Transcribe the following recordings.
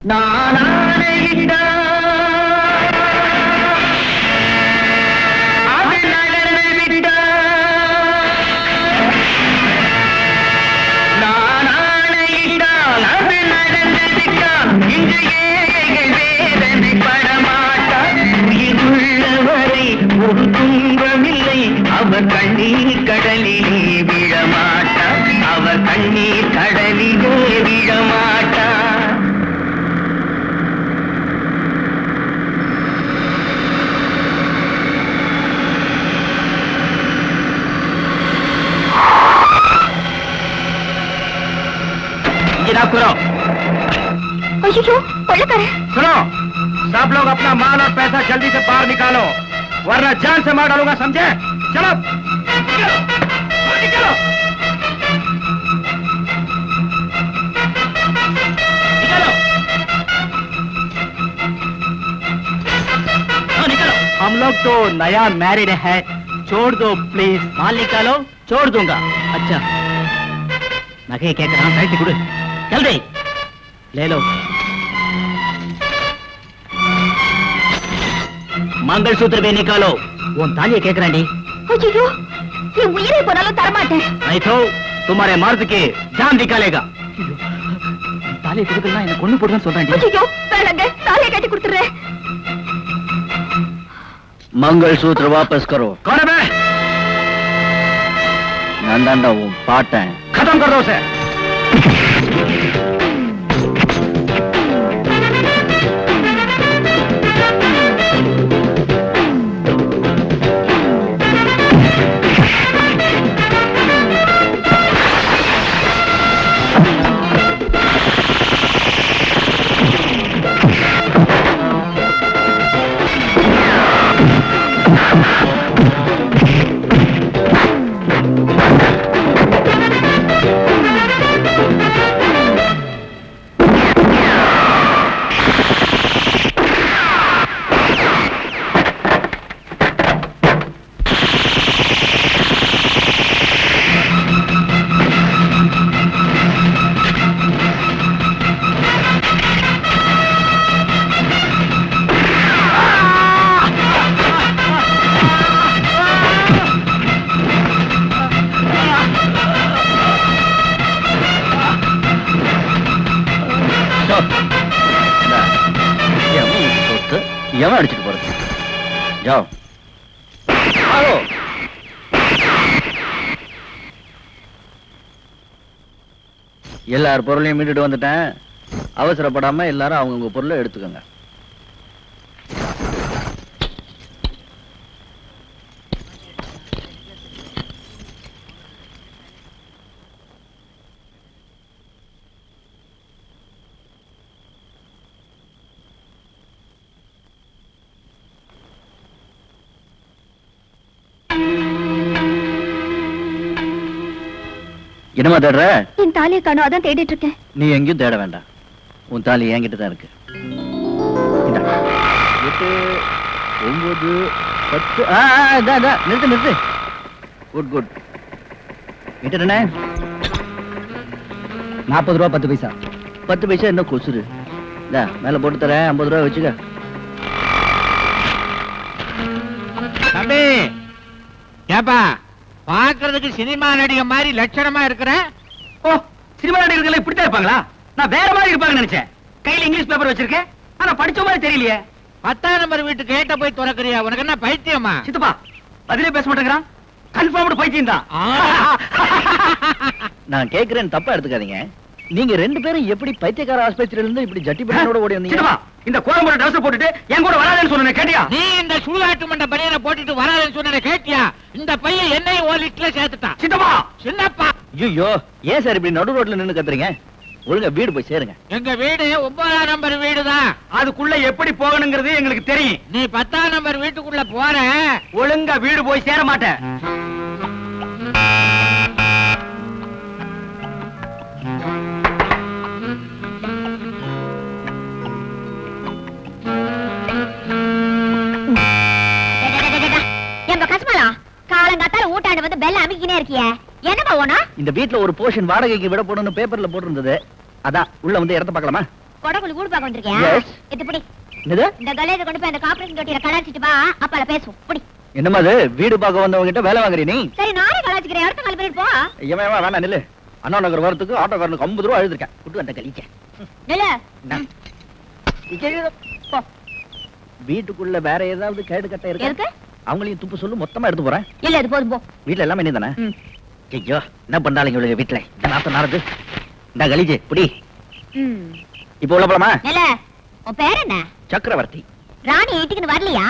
ஒரு துன்பமில்லை அவர் கண்ணீர் கடலிலே விழமாட்டார் அவர் கண்ணீர் கடலிலே விழமாட்டார் सुनो सब लोग अपना माल और पैसा जल्दी से बाहर निकालो वरना जान से मार डालूंगा समझे चलो निकलो निकलो हम लोग तो नया मैरिड है छोड़ दो प्लीज माल निकालो छोड़ दूंगा अच्छा नगे क्या करा साइड गुड़ जल्दी ले लो मंगलसूत्र भी निकालो वो तालिये केकरांडी अय्यो ये उयरे पोनालो तरमाटे नहीं तो तुम्हारे मर्द के जान निकालेगा तालिये कुडुकलना என்ன கொன்னு போடுறேன்னு சொல்றான்டி अय्यो வேலங்க तालिये கட்டி கொடுத்துறே मंगलसूत्र वापस करो कौन है मैं नंदंडा वो पाटन खत्म कर दो उसे எவன் அடிச்சிட்டு போறது ஜாओ आओ எல்லார் பொருளையும் மீட்டுட்டு வந்துட்டேன் அவசரப்படாம எல்லாரும் அவங்கவுங்க பொருளை எடுத்துக்கோங்க என்னமா தேடுற என் தாலியை காணோம் அதான் தேடிட்டு இருக்கேன் நீ எங்கேயும் தேட வேண்டாம் உன் தாலி என்கிட்ட தான் இருக்கு 8 9 10 நிறுத்து குட் குட் என்ன 40 ரூபா 10 பைசா 10 பைசா என்ன கொசுரு மேல போட்டு தரேன் 50 ரூபா வச்சுக்க தம்பி ஏப்பா பாக்குறதுக்கு சினிமா நடிகை மாதிரி லட்சணமா இருக்கிற ஓ சினிமா நடிகர்கள் இப்படித்தான் இருப்பாங்களா நான் வேற மாதிரி இருப்பாங்கன்னு நினைச்சேன் கையில இங்கிலீஷ் பேப்பர் வச்சிருக்கேன் ஆனா படிச்ச மாதிரி தெரியலையே 10ஆம் நம்பர் வீட்டுக்கு கேட்ட போய் திறக்கறியா உனக்கு என்ன பைத்தியமா சித்தப்பா பதிலே பேச மாட்டேங்கிறான் கன்ஃபார்ம்டு பைத்தியம் தான் நான் கேக்குறேன் தப்பா எடுத்துக்காதீங்க நீங்க ரெண்டு பேரும் எப்படி பைத்தியக்கார ஆஸ்பத்திரியில இருந்து இப்படி ஜட்டி பனியனோட ஓடி வந்தீங்க சித்தப்பா இந்த கோலம்போட ட்ரெஸ் போட்டுட்டு என் கூட வராதேன்னு சொன்னேன் கேட்டியா நீ இந்த சுடுகாட்டு மண்ட பனியனை போட்டுட்டு வராதேன்னு சொன்னேன் கேட்டியா இந்த பையன் என்னையும் ஒரு லிட்டர்ல சேர்த்துட்டான் சித்தப்பா சின்னப்பா ஐயோ ஏன் சார் இப்படி நடு ரோட்ல நின்னு கத்துறீங்க ஒழுங்கா வீடு போய் சேருங்க எங்க வீடு 9ஆம் நம்பர் வீடுதான் அதுக்குள்ள எப்படி போகணுங்கிறது எங்களுக்கு தெரியும் நீ 10ஆம் நம்பர் வீட்டுக்குள்ள போற ஒழுங்கா வீடு போய் சேர மாட்டேன் ஊட்டாண்ட வந்து பெல் அமிக்கினே இருக்கியே என்னப்பா ஓனா இந்த வீட்ல ஒரு போர்ஷன் வாடகைக்கு விட போடணும் பேப்பர்ல போட்டிருந்தது அதான் உள்ள வந்து இடத்த பார்க்கலாமா கொடகுழி ஊடு பார்க்க வந்திருக்கியா? Yes. இது புடி. என்னது இந்த கலேஜ கொண்டு போய் அந்த கார்ப்பரேஷன் தொட்டியில கலாச்சிட்டு வா, அப்பால பேசுவோம். புடி. என்னமா அது வீடு பார்க்க வந்தவங்க கிட்ட வேலை வாங்குறீ நீ? சரி நானே கலாச்சிக்கிறேன். அடுத்த கால் பண்ணிட்டு போ. ஏமா வேணாம் நில்லு. அண்ணா நகர் வரதுக்கு ஆட்டோக்காரனுக்கு 50 ரூபா எழுதிருக்கேன். குட்டு வந்த கலிச்ச. நில்லு. போ. வீட்டுக்குள்ள வேற ஏதாவது கேடு கட்ட எதுக்கு? இருக்கு? அவங்களையும் துப்பு சொல்லு, மொத்தமா எடுத்து போறேன். இல்ல இது போதும் போ. வீட்ல எல்லாமே நீ தானே? ம். ஐயோ என்ன பண்றாங்க இவளுங்க வீட்டுல? இந்த நாத்தம் நாடுது. இந்த கலிஜே புடி. ம். இப்போ உள்ள போலாமா? நில்லு. உன் பேர் என்ன? சக்கரவர்த்தி. ராணி வீட்டுக்கு வரலையா?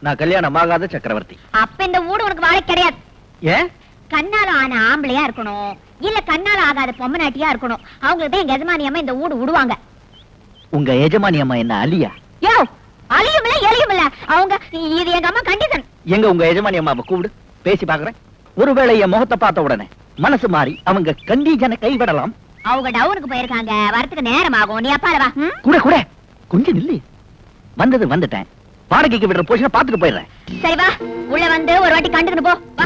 நான் கல்யாணம் ஆகாத சக்கரவர்த்தி. அப்ப இந்த ஊடு உனக்கு வாழை கிடையாது. ஏன்? கண்ணால ஆன ஆம்பளையா இருக்கணும், இல்ல கண்ணால ஆகாத பொம்மநாட்டியா இருக்கணும். அவங்களுக்கு தான் எங்க எஜமானியம்மா இந்த ஊடு விடுவாங்க. உங்க எஜமானி அம்மா என்ன அலியா? யோ, அழியும் இல்ல எலியும் இல்ல. அவங்க இது எங்க அம்மா கண்டிஷன். எங்க உங்க எஜமானி அம்மாவை கூப்பிடு, பேசி பாக்குறேன். ஒருவேளை என் முகத்தை பார்த்த உடனே மனசு மாறி அவங்க கண்டிஜனை கைவிடலாம். அவங்க டவுனுக்கு போயிருக்காங்க, வரத்துக்கு நேரம் ஆகும். நீ அப்பால வா. ம்? கூட கூட கொஞ்சம் நில்லு. வந்தது வந்துட்டேன். வாடகைக்கு விடுற போஷனை பார்த்துட்டு போயிடுறேன். சரி வா, உள்ள வந்து ஒரு வாட்டி கண்டுக்கிட்டு போ. வா.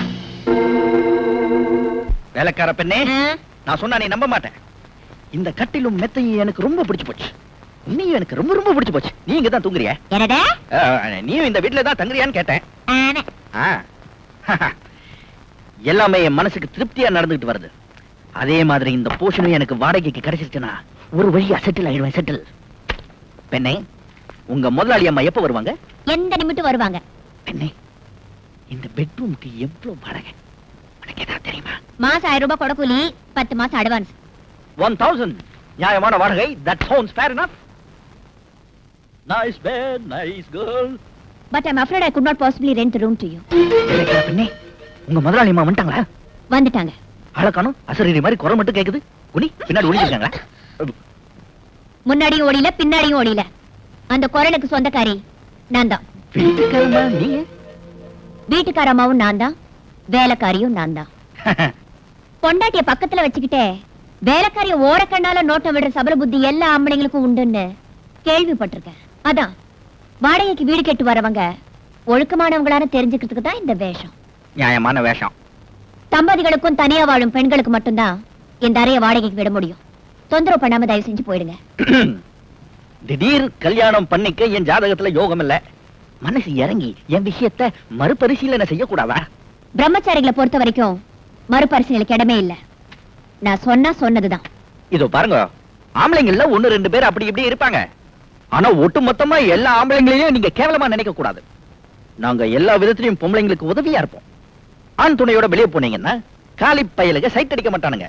வேலைக்கார பெண்ணே, ஆ? நான் சொன்னா நீ நம்ப மாட்டேன். இந்த கட்டிலும் மெத்தையும் எனக்கு ரொம்ப பிடிச்சு போச்சு. நீயும் எனக்கு ரொம்ப ரொம்ப பிடிச்சு போச்சு. நீ இங்க தான் தூங்குறியா? என்னடா? நீயும் இந்த வீட்டுல தான் தங்குறியான்னு கேட்டேன். ஆனே. ஆ. எல்லாமே என் மனசுக்கு திருப்தியா நடந்துகிட்டு வருது. அதே மாதிரி இந்த போஷனும் எனக்கு வாடகைக்கு கிடைச்சிருச்சுன்னா ஒரு வழியா செட்டில் ஆயிடுவேன். செட்டில். பெண்ணே, உங்க முதலாளி அம்மா எப்ப வருவாங்க? எந்த நிமிடம் வருவாங்க? பெண்ணே, இந்த பெட்ரூம்க்கு எவ்வளவு வாடகை உனக்கு ஏதாவது தெரியுமா? மாசம் 1000 ரூபாய் கொடக்கூலி, 10 மாசம் அட்வான்ஸ். 1000 நியாயமான வாடகை. That sounds fair enough. Nice bed, nice girl. But I'm afraid I could not possibly rent the room to you. வேலைக்கார பெண்ணே, உங்க முதலாளி அம்மா வந்துட்டாங்களா? வந்துட்டாங்க. ஆளக்கானும் அசரீரி மாதிரி குரல் மட்டும் கேக்குது. உனி பின்னாடி ஒளிஞ்சிருக்காங்களா? முன்னாடியும் ஓடியில பின்னாடியும் ஓடியில. அந்த குரலுக்கு சொந்தக்காரி நான் தான். வீட்டுக்காரமா நீங்க? வீட்டுக்கார அம்மாவும் நான் தான், வேலைக்காரியும் நான் தான். பொண்டாட்டிய பக்கத்துல வச்சுக்கிட்டே வேலைக்காரிய ஓரக்கண்ணால நோட்டம் விடுற சபல புத்தி எல்லா ஆம்பளைங்களுக்கும் உண்டுன்னு கேள்விப்பட்டிருக்கேன். அதான் வாடகைக்கு வீடு கேட்டு வரவங்க ஒழுக்கமானவங்களான தெரிஞ்சுக்கிறதுக்கு தான் இந்த வேஷம். நியாயமான வேஷம். தம்பதிகளுக்கும் தனியா வாழும் பெண்களுக்கு மட்டும்தான் இந்த அறைய வாடகைக்கு விட முடியும். தொந்தரவு பண்ணாம தயவு செஞ்சு போயிடுங்க. திடீர் கல்யாணம் பண்ணிக்க என் ஜாதகத்துல யோகம் இல்ல. மனசு இறங்கி என் விஷயத்தை மறுபரிசீலனை செய்யக்கூடாதா? பிரம்மச்சாரிகளை பொறுத்த வரைக்கும் மறுபரிசீலனைக்கு இடமே இல்ல. நான் சொன்னா சொன்னதுதான். இதோ பாருங்க, ஆம்பளைங்கள்ல 1-2 பேர் அப்படி இப்படி இருப்பாங்க. ஆனா ஒட்டு மொத்தமா எல்லா ஆம்பளைங்களையும் நீங்க கேவலமா நினைக்க கூடாது. நாங்க எல்லா விதத்திலையும் பொம்பளைங்களுக்கு உதவியா இருப்போம். ஆண் துணையோட வெளியே போனீங்கன்னா காலி பயலுக சைட் அடிக்க மாட்டானுங்க.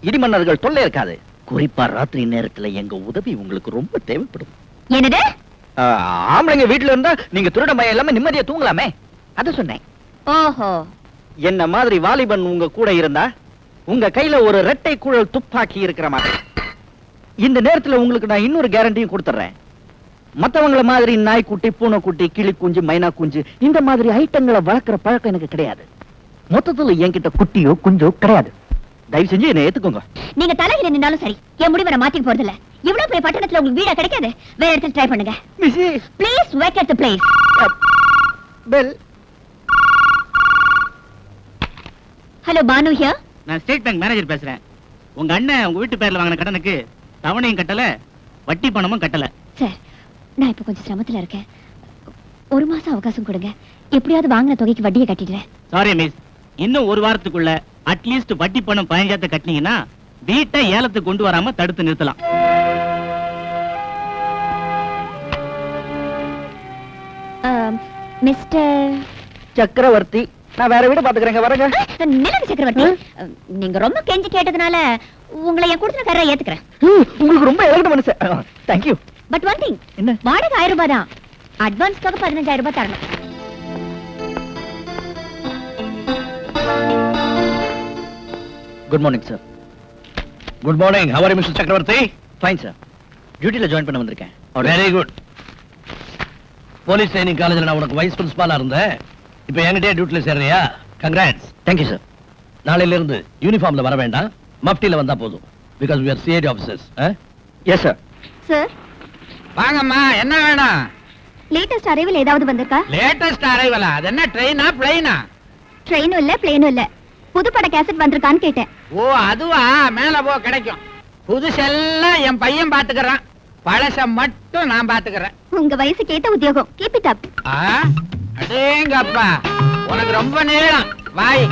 இடிமன்னர்கள் தொல்லை இருக்காது. குறிப்பா ராத்திரி நேரத்துல எங்க உதவி உங்களுக்கு ரொம்ப தேவைப்படும். என்னது? ஆம்பளைங்க வீட்டுல இருந்தா நீங்க திருட பயம் இல்லாம நிம்மதியா தூங்கலாமே, அத சொன்னேன். ஓஹோ. என்ன மாதிரி வாலிபன் உங்க கூட இருந்தா உங்க கையில ஒரு இரட்டை குழல் துப்பாக்கி இருக்கிற மாதிரி. இந்த நேரத்துல உங்களுக்கு நான் இன்னொரு கேரண்டியும் கொடுத்துறேன். மத்தவங்கள மாதிரி நாய்க்குட்டி, பூனைக்குட்டி, கிளி குஞ்சு, மைனா குஞ்சு இந்த மாதிரி ஐட்டங்களை வளர்க்கிற பழக்கம் எனக்கு கிடையாது. மொத்தத்துல என்கிட்ட குட்டியோ குஞ்சோ கிடையாது. தயவு செஞ்சு என்ன ஏத்துக்கோங்க. நீங்க தலையில நின்னாலும் சரி, என் முடிவை நான் மாத்திக்க போறதில்ல. இவ்வளவு பெரிய பட்டணத்துல உங்களுக்கு வீடா கிடைக்காது. வேற இடத்துல ட்ரை பண்ணுங்க. Please wake at the place. Bell. Hello, Banu here. நான் ஸ்டேட் பேங்க் மேனேஜர் பேசுறேன். உங்க அண்ணன் உங்க வீட்டு பேர்ல வாங்கின கடனுக்கு தவணையும் கட்டல, வட்டி பணமும் கட்டல. சார், நான் இப்ப கொஞ்சம் சிரமத்துல இருக்கேன். 1 மாசம் அவகாசம் கொடுங்க. எப்படியாவது வாங்கின தொகைக்கு வட்டியை கட்டிடுறேன். சாரி மிஸ், இன்னும் 1 வாரத்துக்குள்ள அட்லீஸ்ட் வட்டி பணம் 15,000 கட்டினீங்கன்னா வீட்டை ஏலத்துக்கு கொண்டு வராம தடுத்து நிறுத்தலாம். மிஸ்டர் சக்கரவர்த்தி, நான் வேற வீடு பாத்துக்கிறேங்க. வரங்க. நிலவு சக்கரவர்த்தி, நீங்க ரொம்ப கெஞ்சி கேட்டதுனால உங்களை என் கொடுத்துக்காரரை ஏத்துக்கிறேன். உங்களுக்கு ரொம்ப இறங்கின மனசு. தேங்க்யூ. பட் ஒன் திங், என்ன? வாடகை 1000 ரூபாய் தான். அட்வான்ஸ்க்காக 15,000 ரூபாய் தரணும். Good morning sir. Good morning. How are you mister Chakravarthy? Fine sir. டியூட்டில ஜாயின் பண்ண வந்திருக்கேன். Very good. போலீஸ் ட்ரைனிங் காலேஜ்ல நான் உனக்கு வைஸ் பிரின்சிபாலா இருந்தேன். இப்போ என்கிட்டயே டியூட்டில சேர்றியா? கங்க்ராட்ஸ். Thank you sir. நாளையில இருந்து யூனிஃபார்ம்ல வர வேண்டாம், மஃப்டில வந்தா போதும். Because we are CID officers. Yes sir. Sir, வாங்கம்மா, என்ன வேணும்? லேட்டஸ்ட் அரைவல் ஏதாவது வந்திருக்கா? லேட்டஸ்ட் அரைவலா? அது என்ன ட்ரெயினா பிளைனா? ட்ரெயினும் இல்ல, பிளேனும் இல்ல. புதுப்பட கேசட் வந்திருக்கான்னு கேட்டேன். ஓ அதுவா? மேல போ, கிடைக்கும். புதுசெல்லாம் என் பையன் பாத்துக்கறான். பழச மட்டும் நான் பாத்துக்கிறேன். உங்க வயசுக்கு ஏத்த உத்தியோகம். Keep it up. அடேங்கப்பா, உனக்கு ரொம்ப நேரம் வாய்.